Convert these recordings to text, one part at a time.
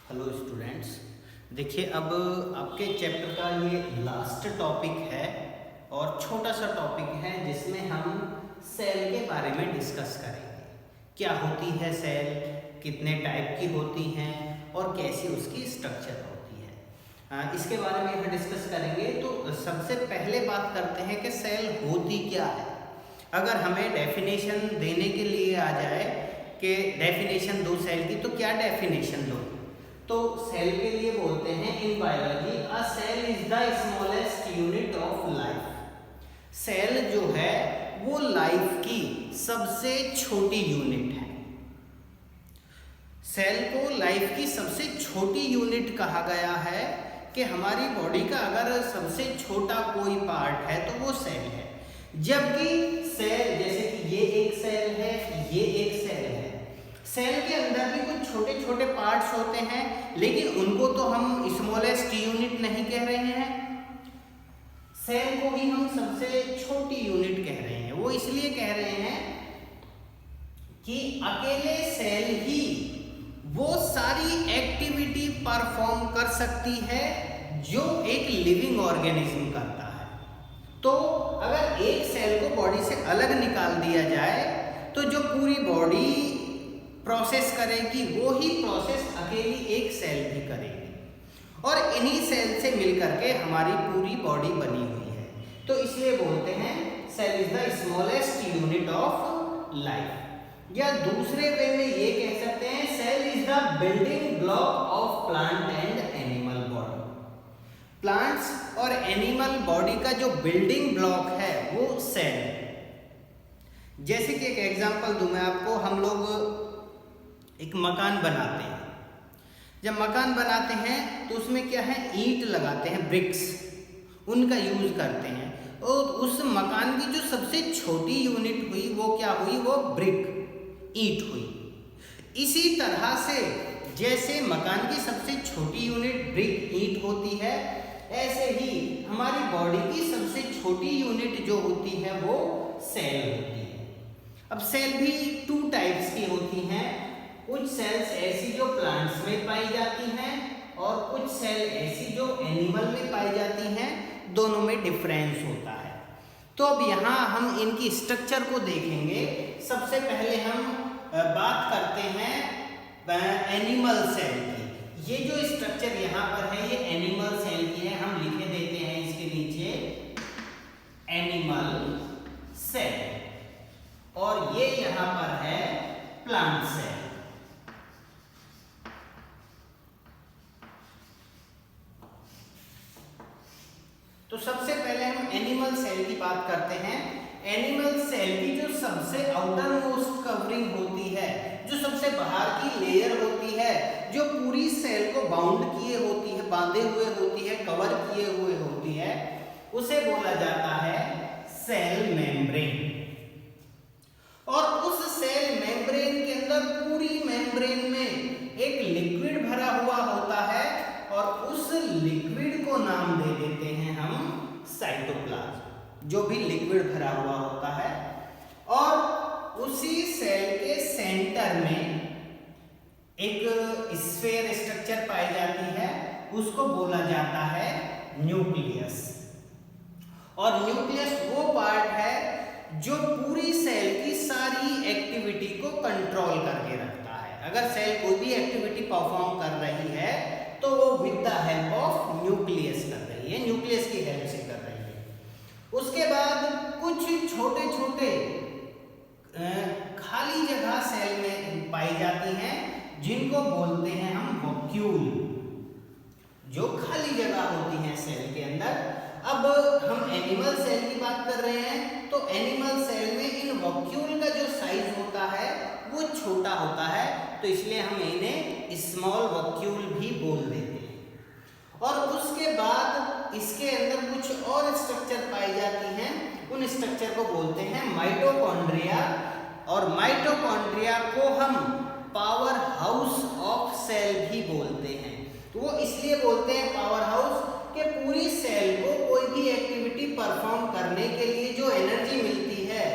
Hello students, देखिए अब आपके चैप्टर का ये लास्ट टॉपिक है और छोटा सा टॉपिक है जिसमें हम सेल के बारे में डिस्कस करेंगे। क्या होती है सेल, कितने टाइप की होती हैं और कैसी उसकी स्ट्रक्चर होती है, इसके बारे में यहाँ डिस्कस करेंगे। तो सबसे पहले बात करते हैं कि सेल होती क्या है। अगर हमें डेफिनेशन देने के लिए आ जाए कि डेफिनेशन दो सेल की, तो क्या डेफिनेशन दो? तो सेल के लिए बोलते हैं in biology a cell is the smallest unit of life. Cell जो है वो लाइफ की सबसे छोटी यूनिट है। सेल को लाइफ की सबसे छोटी यूनिट कहा गया है कि हमारी बॉडी का अगर सबसे छोटा कोई पार्ट है तो वो सेल है। जबकि सेल, जैसे कि ये एक सेल है, ये एक सेल है, सेल के अंदर भी कुछ छोटे छोटे पार्ट्स होते हैं, लेकिन उनको तो हम स्मॉलेस्ट यूनिट नहीं कह रहे हैं, सेल को ही हम सबसे छोटी यूनिट कह रहे हैं। वो इसलिए कह रहे हैं कि अकेले सेल ही वो सारी एक्टिविटी परफॉर्म कर सकती है जो एक लिविंग ऑर्गेनिज्म करता है। तो अगर एक सेल को बॉडी से अलग निकाल दिया जाए तो जो पूरी बॉडी प्रोसेस करेगी वो ही प्रोसेस अकेली एक सेल भी करेगी और इन्हीं सेल से मिलकर के हमारी पूरी बॉडी बनी हुई है। तो इसलिए बोलते हैं cell is the smallest unit of life. या दूसरे वे में ये कह सकते हैं cell is the building block of plant and animal body. Plants और एनिमल बॉडी का जो बिल्डिंग ब्लॉक है वो सेल है। जैसे कि एक एग्जांपल दूं मैं आपको, हम लोग एक मकान बनाते हैं। जब मकान बनाते हैं तो उसमें क्या है, ईंट लगाते हैं, ब्रिक्स, उनका यूज करते हैं। और उस मकान की जो सबसे छोटी यूनिट हुई वो क्या हुई, वो ब्रिक, ईंट हुई। इसी तरह से जैसे मकान की सबसे छोटी यूनिट ब्रिक, ईंट होती है, ऐसे ही हमारी बॉडी की सबसे छोटी यूनिट जो होती है वो सेल होती है। अब सेल भी टू टाइप्स की होती हैं। कुछ सेल्स ऐसी जो प्लांट्स में पाई जाती हैं और कुछ सेल ऐसी जो एनिमल में पाई जाती हैं। दोनों में डिफरेंस होता है। तो अब यहाँ हम इनकी स्ट्रक्चर को देखेंगे। सबसे पहले हम बात करते हैं एनिमल सेल की। ये जो स्ट्रक्चर यहाँ पर है ये एनिमल सेल की है। हम लिखे देते हैं इसके नीचे एनिमल सेल और ये यहाँ पर है प्लांट सेल। तो सबसे पहले हम एनिमल सेल की बात करते हैं। एनिमल सेल की जो सबसे आउटर मोस्ट कवरिंग होती है, जो सबसे बाहर की लेयर होती है, जो पूरी सेल को बाउंड किए होती है, बांधे हुए होती है, कवर किए हुए होती है, उसे बोला जाता है सेल मेम्ब्रेन। और उस सेल मेम्ब्रेन के अंदर, पूरी मेम्ब्रेन में एक लिक्विड भरा हुआ होता है और उस लिक्विड को नाम दे देते हैं हम साइटोप्लाज्म। जो भी लिक्विड भरा हुआ होता है और उसी सेल के सेंटर में एक स्फीयर स्ट्रक्चर पाई जाती है, उसको बोला जाता है न्यूक्लियस। और न्यूक्लियस वो पार्ट है जो पूरी सेल की सारी एक्टिविटी को कंट्रोल करके रखता है। अगर सेल कोई भी एक्टिविटी परफॉर्म कर रही है तो वो with the help of nucleus कर रही है, न्यूक्लियस की हेल्प से कर रही है। उसके बाद कुछ छोटे छोटे खाली जगह सेल में पाई जाती हैं जिनको बोलते हैं हम वैक्यूल, जो खाली जगह होती है सेल के अंदर। अब हम एनिमल सेल की बात कर रहे हैं तो एनिमल सेल में इन वैक्यूल का जो साइज होता है वो छोटा होता है, तो इसलिए हम इन्हें स्मॉल वैक्यूल भी बोल देते हैं। और उसके बाद इसके अंदर कुछ और स्ट्रक्चर पाई जाती हैं, उन स्ट्रक्चर को बोलते हैं माइटोकॉन्ड्रिया। और माइटोकॉन्ड्रिया को हम पावर हाउस ऑफ सेल भी बोलते हैं। तो वो इसलिए बोलते हैं पावर हाउस कि पूरी सेल को कोई भी एक्टिविटी परफॉर्म करने के लिए जो एनर्जी मिलती है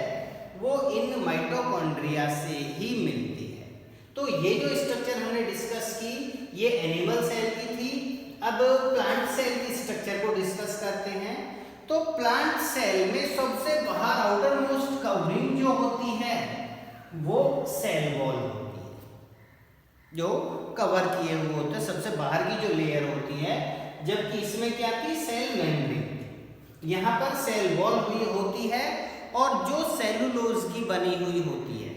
वो इन माइटोकॉन्ड्रिया से ही मिलती है। तो ये जो स्ट्रक्चर हमने डिस्कस की ये एनिमल अब प्लांट सेल की स्ट्रक्चर को डिस्कस करते हैं। तो प्लांट सेल में सबसे बाहर आउटर मोस्ट कवरिंग जो होती है वो सेल वॉल होती है, जो कवर किए हुए होते हैं, सबसे बाहर की जो लेयर होती है। जबकि इसमें क्या थी, सेल मेम्ब्रेन। यहाँ पर सेल वॉल हुई होती है और जो सेलुलोज की बनी हुई होती है।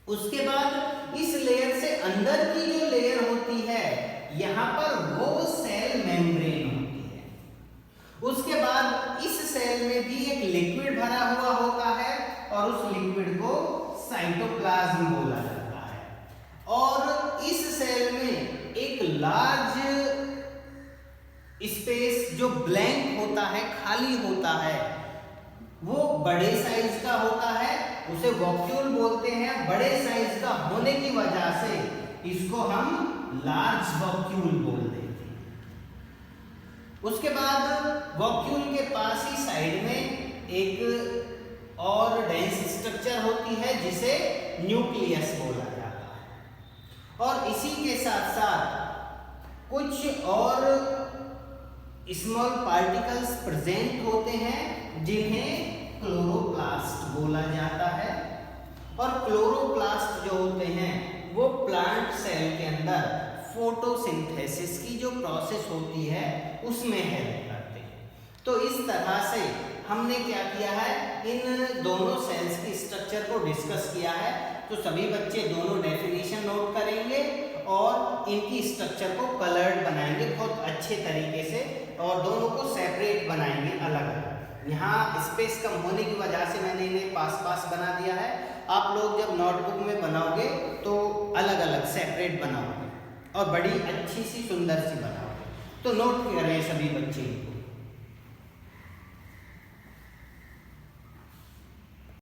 उसके बाद इस लेयर से अंदर की जो लेयर होती है यहाँ पर वो सेल मेम्ब्रेन होती है। उसके बाद इस सेल में भी एक लिक्विड भरा हुआ होता है और उस लिक्विड को साइटोप्लाज्म बोला जाता है। और इस सेल में एक लार्ज स्पेस जो ब्लैंक होता है, खाली होता है, वो बड़े साइज का होता है, उसे वॉक्यूल बोलते हैं। बड़े साइज का होने की वजह से इसको हम लार्ज वॉक्यूल बोल देते हैं। उसके बाद वॉक्यूल के पास ही साइड में एक और डेंस स्ट्रक्चर होती है जिसे न्यूक्लियस बोला जाता है। और इसी के साथ साथ कुछ और स्मॉल पार्टिकल्स प्रेजेंट होते हैं जिन्हें क्लोरोप्लास्ट बोला जाता है। और क्लोरोप्लास्ट जो होते हैं वो प्लांट सेल के अंदर फोटोसिंथेसिस की जो प्रोसेस होती है उसमें हेल्प करते हैं। तो इस तरह से हमने क्या किया है, इन दोनों सेल्स की स्ट्रक्चर को डिस्कस किया है। तो सभी बच्चे दोनों डेफिनेशन नोट करेंगे और इनकी स्ट्रक्चर को कलर्ड बनाएंगे बहुत अच्छे तरीके से, और दोनों को सेपरेट बनाएंगे अलग अलग। यहाँ स्पेस कम होने की वजह से मैंने इन्हें पास पास बना दिया है। आप लोग जब नोटबुक में बनाओगे तो अलग अलग सेपरेट बनाओगे और बड़ी अच्छी सी सुंदर सी बनाओगे। तो नोट करें सभी बच्चे।